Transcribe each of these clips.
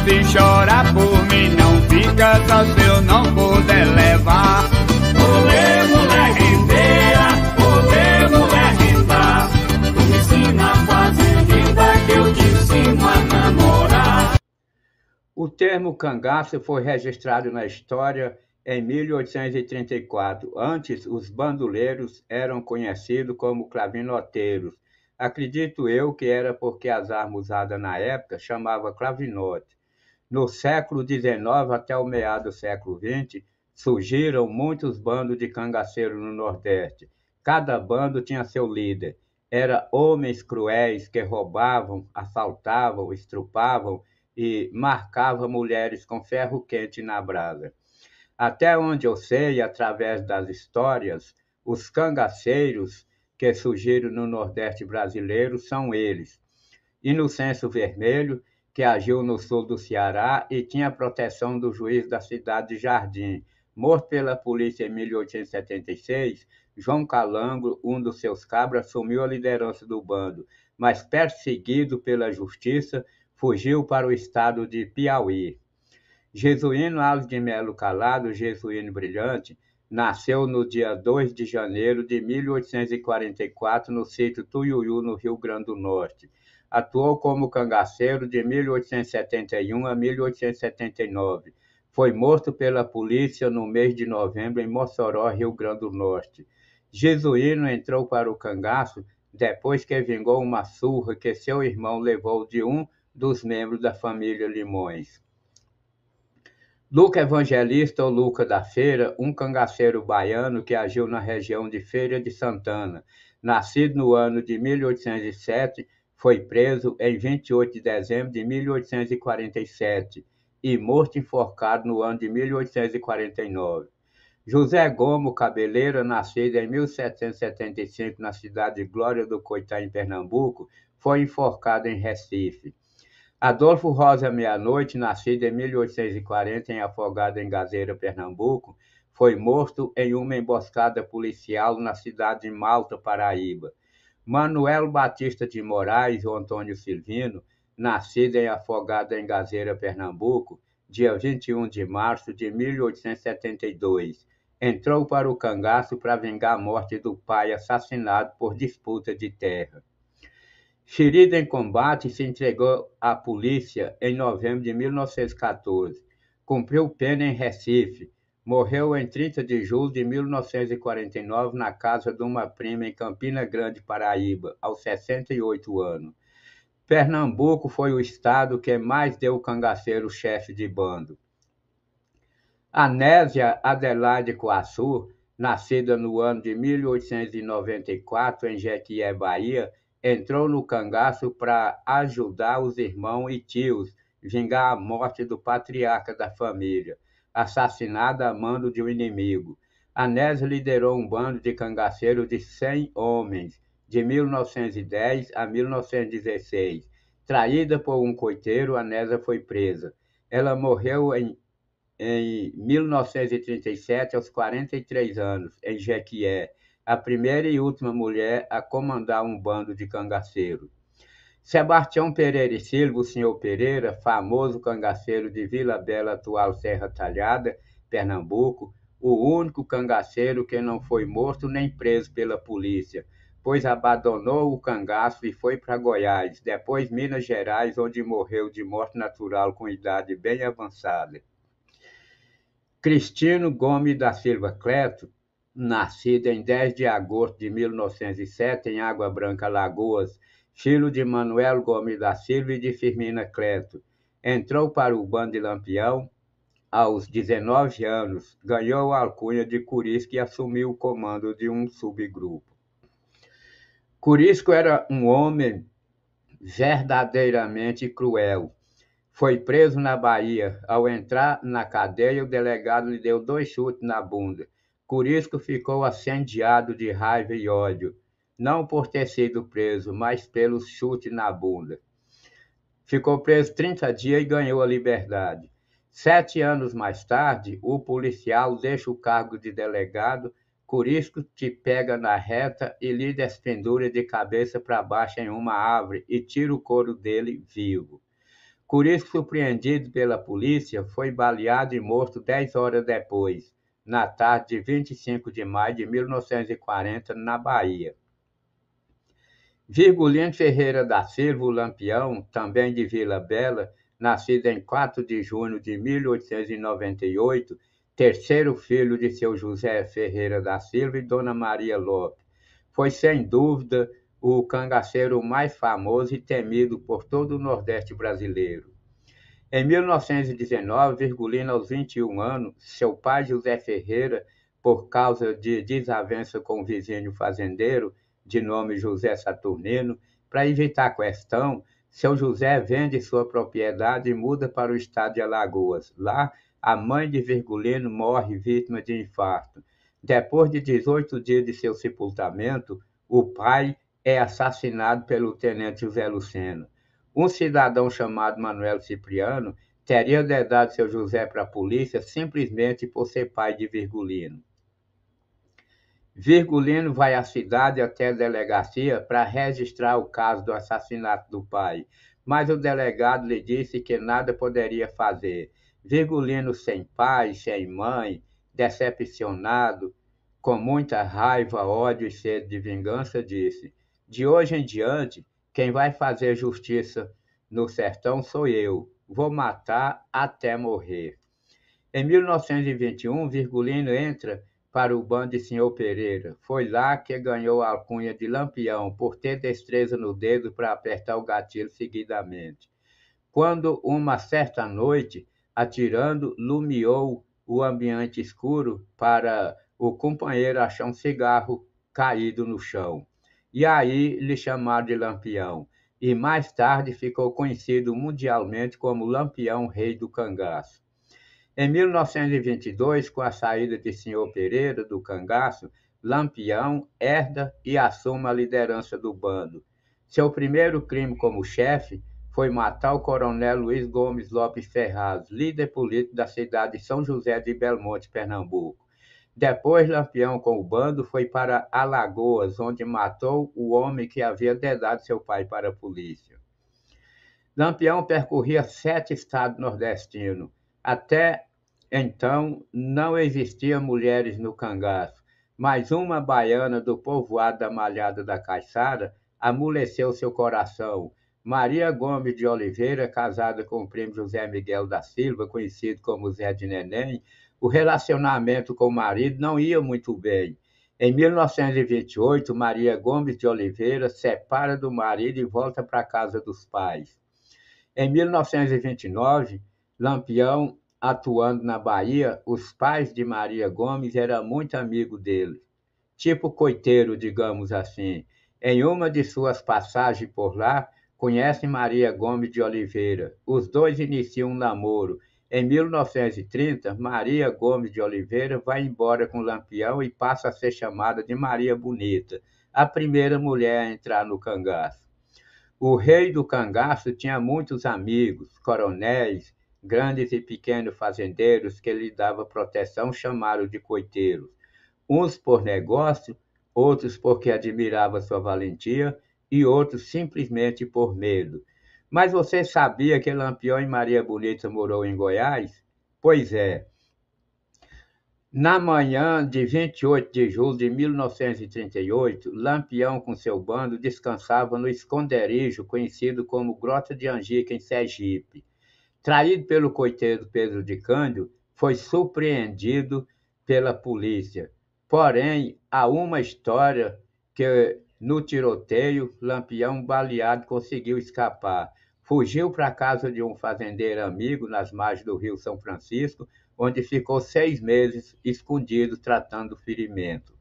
pode chorar por mim, não fica só se eu não puder levar. Olê, mulher rendeira, olê, mulher renda, tu me ensina a fazer linda que eu te ensino a namorar. O termo cangaço foi registrado na história em 1834. Antes, os bandoleiros eram conhecidos como clavinoteiros. Acredito eu que era porque as armas usadas na época chamavam clavinote. No século XIX até o meado do século XX, surgiram muitos bandos de cangaceiros no Nordeste. Cada bando tinha seu líder. Eram homens cruéis que roubavam, assaltavam, estrupavam e marcavam mulheres com ferro quente na brasa. Até onde eu sei, através das histórias, os cangaceiros que surgiram no Nordeste brasileiro são eles: Inocêncio Vermelho, que agiu no sul do Ceará e tinha a proteção do juiz da cidade de Jardim. Morto pela polícia em 1876, João Calango, um dos seus cabras, assumiu a liderança do bando, mas perseguido pela justiça, fugiu para o estado de Piauí. Jesuíno Alves de Melo Calado, Jesuíno Brilhante, nasceu no dia 2 de janeiro de 1844 no sítio Tuiuiu, no Rio Grande do Norte. Atuou como cangaceiro de 1871 a 1879. Foi morto pela polícia no mês de novembro em Mossoró, Rio Grande do Norte. Jesuíno entrou para o cangaço depois que vingou uma surra que seu irmão levou de um dos membros da família Limões. Luca Evangelista ou Luca da Feira, um cangaceiro baiano que agiu na região de Feira de Santana. Nascido no ano de 1807, foi preso em 28 de dezembro de 1847 e morto enforcado no ano de 1849. José Gomes Cabeleira, nascido em 1775 na cidade de Glória do Coitá, em Pernambuco, foi enforcado em Recife. Adolfo Rosa Meia-Noite, nascido em 1840 em Afogado, em Gazeira, Pernambuco, foi morto em uma emboscada policial na cidade de Malta, Paraíba. Manuel Batista de Moraes, ou Antônio Silvino, nascido em Afogado, em Gazeira, Pernambuco, dia 21 de março de 1872. Entrou para o cangaço para vingar a morte do pai assassinado por disputa de terra. Ferido em combate, se entregou à polícia em novembro de 1914. Cumpriu pena em Recife. Morreu em 30 de julho de 1949 na casa de uma prima em Campina Grande, Paraíba, aos 68 anos. Pernambuco foi o estado que mais deu cangaceiro-chefe de bando. Anésia Adelaide Coaçu, nascida no ano de 1894 em Jequié, Bahia, entrou no cangaço para ajudar os irmãos e tios, vingar a morte do patriarca da família, assassinado a mando de um inimigo. Anésia liderou um bando de cangaceiros de 100 homens, de 1910 a 1916. Traída por um coiteiro, Anésia foi presa. Ela morreu em 1937, aos 43 anos, em Jequié, a primeira e última mulher a comandar um bando de cangaceiros. Sebastião Pereira e Silva, o senhor Pereira, famoso cangaceiro de Vila Bela, atual Serra Talhada, Pernambuco, o único cangaceiro que não foi morto nem preso pela polícia, pois abandonou o cangaço e foi para Goiás, depois Minas Gerais, onde morreu de morte natural com idade bem avançada. Cristino Gomes da Silva Cleto, nascido em 10 de agosto de 1907 em Água Branca, Alagoas, filho de Manuel Gomes da Silva e de Firmina Cleto. Entrou para o bando de Lampião aos 19 anos, ganhou a alcunha de Curisco e assumiu o comando de um subgrupo. Curisco era um homem verdadeiramente cruel. Foi preso na Bahia. Ao entrar na cadeia, o delegado lhe deu 2 chutes na bunda. Curisco ficou ascendiado de raiva e ódio, não por ter sido preso, mas pelo chute na bunda. Ficou preso 30 dias e ganhou a liberdade. 7 anos mais tarde, o policial deixa o cargo de delegado, Curisco te pega na reta e lhe despendura de cabeça para baixo em uma árvore e tira o couro dele vivo. Curico, surpreendido pela polícia, foi baleado e morto 10 horas depois, na tarde de 25 de maio de 1940, na Bahia. Virgulino Ferreira da Silva, o Lampião, também de Vila Bela, nascido em 4 de junho de 1898, terceiro filho de seu José Ferreira da Silva e Dona Maria Lopes. Foi, sem dúvida, o cangaceiro mais famoso e temido por todo o Nordeste brasileiro. Em 1919, Virgulino, aos 21 anos, seu pai José Ferreira, por causa de desavença com o vizinho fazendeiro, de nome José Saturnino, para evitar a questão, seu José vende sua propriedade e muda para o estado de Alagoas. Lá, a mãe de Virgulino morre vítima de infarto. Depois de 18 dias de seu sepultamento, o pai é assassinado pelo tenente José Lucena. Um cidadão chamado Manuel Cipriano teria dedado seu José para a polícia simplesmente por ser pai de Virgulino. Virgulino vai à cidade até a delegacia para registrar o caso do assassinato do pai, mas o delegado lhe disse que nada poderia fazer. Virgulino, sem pai, sem mãe, decepcionado, com muita raiva, ódio e sede de vingança, disse: "De hoje em diante, quem vai fazer justiça no sertão sou eu. Vou matar até morrer." Em 1921, Virgulino entra para o bando de Senhor Pereira. Foi lá que ganhou a alcunha de Lampião, por ter destreza no dedo para apertar o gatilho seguidamente. Quando, uma certa noite, atirando, lumiou o ambiente escuro para o companheiro achar um cigarro caído no chão. E aí lhe chamaram de Lampião, e mais tarde ficou conhecido mundialmente como Lampião, rei do cangaço. Em 1922, com a saída de Senhor Pereira do cangaço, Lampião herda e assume a liderança do bando. Seu primeiro crime como chefe foi matar o coronel Luiz Gomes Lopes Ferraz, líder político da cidade de São José de Belmonte, Pernambuco. Depois, Lampião, com o bando, foi para Alagoas, onde matou o homem que havia dedado seu pai para a polícia. Lampião percorria 7 estados nordestinos. Até então, não existiam mulheres no cangaço, mas uma baiana do povoado da Malhada da Caiçara amoleceu seu coração. Maria Gomes de Oliveira, casada com o primo José Miguel da Silva, conhecido como Zé de Neném, o relacionamento com o marido não ia muito bem. Em 1928, Maria Gomes de Oliveira separa do marido e volta para a casa dos pais. Em 1929, Lampião, atuando na Bahia, os pais de Maria Gomes eram muito amigos dele, tipo coiteiro, digamos assim. Em uma de suas passagens por lá, conhece Maria Gomes de Oliveira. Os dois iniciam um namoro. Em 1930, Maria Gomes de Oliveira vai embora com Lampião e passa a ser chamada de Maria Bonita, a primeira mulher a entrar no cangaço. O rei do cangaço tinha muitos amigos, coronéis, grandes e pequenos fazendeiros que lhe davam proteção, chamaram de coiteiros. Uns por negócio, outros porque admiravam sua valentia e outros simplesmente por medo. Mas você sabia que Lampião e Maria Bonita morou em Goiás? Pois é. Na manhã de 28 de julho de 1938, Lampião com seu bando descansava no esconderijo conhecido como Grota de Angica, em Sergipe. Traído pelo coiteiro Pedro de Cândido, foi surpreendido pela polícia. Porém, há uma história que, no tiroteio, Lampião, baleado, conseguiu escapar. Fugiu para a casa de um fazendeiro amigo nas margens do Rio São Francisco, onde ficou 6 meses escondido tratando do ferimento.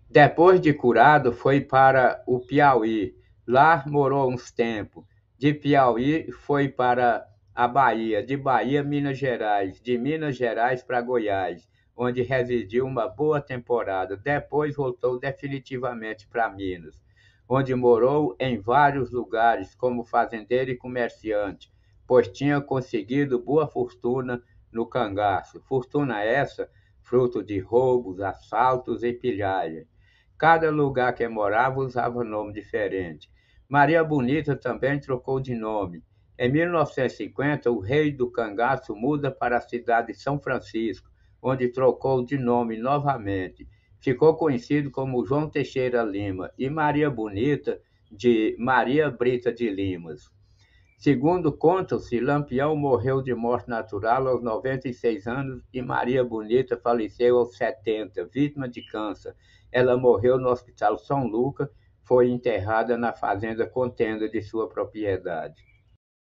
Depois de curado, foi para o Piauí. Lá morou uns tempos. De Piauí foi para a Bahia, de Bahia, Minas Gerais, de Minas Gerais para Goiás, onde residiu uma boa temporada. Depois voltou definitivamente para Minas, onde morou em vários lugares como fazendeiro e comerciante, pois tinha conseguido boa fortuna no cangaço. Fortuna essa, fruto de roubos, assaltos e pilhagem. Cada lugar que morava usava nome diferente. Maria Bonita também trocou de nome. Em 1950, o rei do cangaço muda para a cidade de São Francisco, onde trocou de nome novamente. Ficou conhecido como João Teixeira Lima e Maria Bonita de Maria Brita de Limas. Segundo conta-se, Lampião morreu de morte natural aos 96 anos e Maria Bonita faleceu aos 70, vítima de câncer. Ela morreu no Hospital São Lucas, foi enterrada na fazenda contenda de sua propriedade.